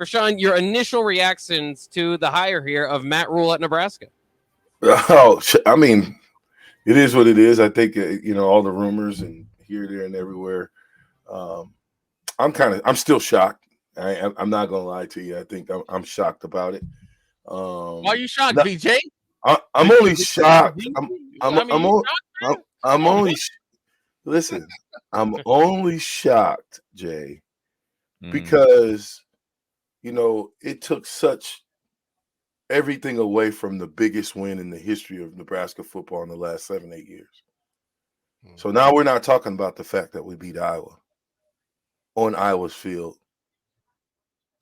Verhsan, your initial reactions to the hire here of Matt Rhule at Nebraska. Oh, I mean, it is what it is. I think all the rumors and here, there, and everywhere. Um, I'm still shocked. I'm not gonna lie to you. I think I'm shocked about it. Why are you shocked, No, VJ? I'm only shocked. I'm I mean, I'm you on- shocked, I'm man? only listen. I'm only shocked, Jay, Mhm. because it took such everything away from the biggest win in the history of Nebraska football in the last 7-8 years. So now we're not talking about the fact that we beat Iowa on Iowa's field,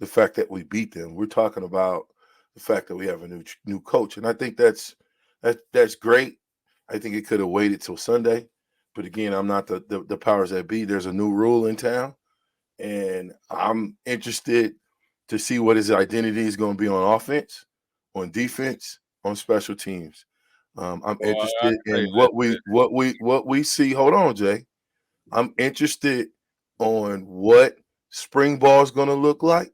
the fact that we beat them. We're talking about the fact that we have a new coach, and I think that's great. I think it could have waited till Sunday, but again, I'm not the powers that be. There's a new rule in town, and I'm interested to see what his identity is going to be on offense, on defense, on special teams. I'm Well, I interested say in that, what we see. Hold on, Jay. I'm interested on what spring ball is going to look like,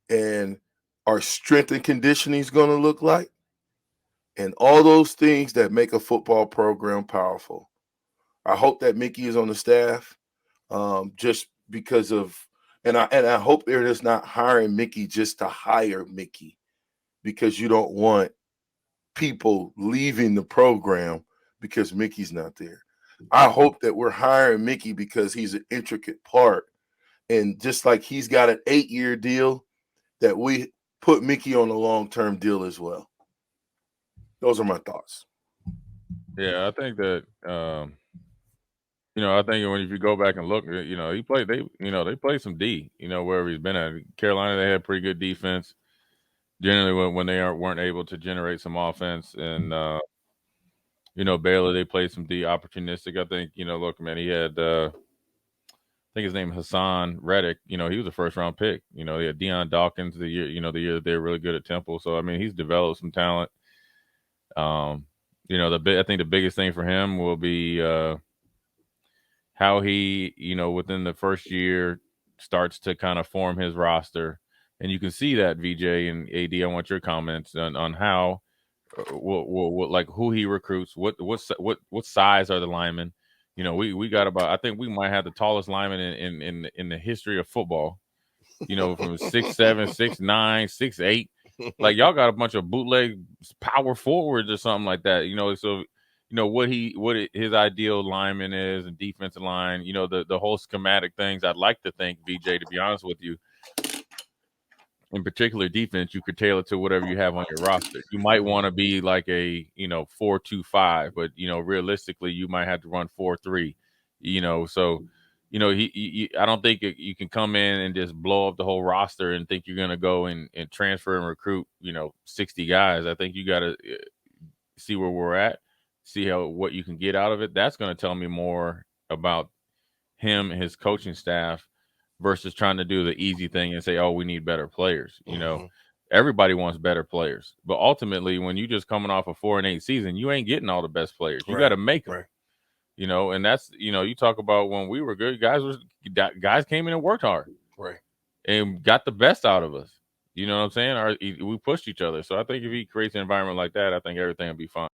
and our strength and conditioning is going to look like, and all those things that make a football program powerful. I hope that Mickey is on the staff, just because of, and I hope they're just not hiring Mickey just to hire Mickey, because you don't want people leaving the program because Mickey's not there. I hope that we're hiring Mickey because he's an intricate part, and just like he's got an 8-year deal, that we put Mickey on a long-term deal as well. Those are my thoughts. yeah, I think that I think when if you go back and look, they played some D, wherever he's been at. Carolina, they had pretty good defense. Generally, when they weren't able to generate some offense, and Baylor, they played some D, opportunistic. I think look, man, he had I think his name Hassan Reddick. He was a first round pick. He had Deion Dawkins the year that they were really good at Temple. So I mean, he's developed some talent. I think the biggest thing for him will be how he, within the first year starts to kind of form his roster. And you can see that, VJ and AD. I want your comments on how, what like who he recruits, what size are the linemen. We got about, I think we might have the tallest lineman in the history of football. From 6'7", 6'9", 6'8". Like y'all got a bunch of bootleg power forwards or something like that. So his ideal lineman is and defensive line. The whole schematic things. I'd like to think, VJ, to be honest with you, in particular defense, you could tailor to whatever you have on your roster. You might want to be like a 4-2-5, but realistically, you might have to run 4-3. So I don't think you can come in and just blow up the whole roster and think you're going to go and transfer and recruit 60 guys. I think you got to see where we're at, see what you can get out of it. That's going to tell me more about him and his coaching staff versus trying to do the easy thing and say, oh, we need better players. Everybody wants better players, but ultimately when you just coming off a 4-8 season, you ain't getting all the best players. You got to make them, and that's, you talk about when we were good, guys came in and worked hard, right, and got the best out of us. You know what I'm saying? We pushed each other. So I think if he creates an environment like that, I think everything will be fine.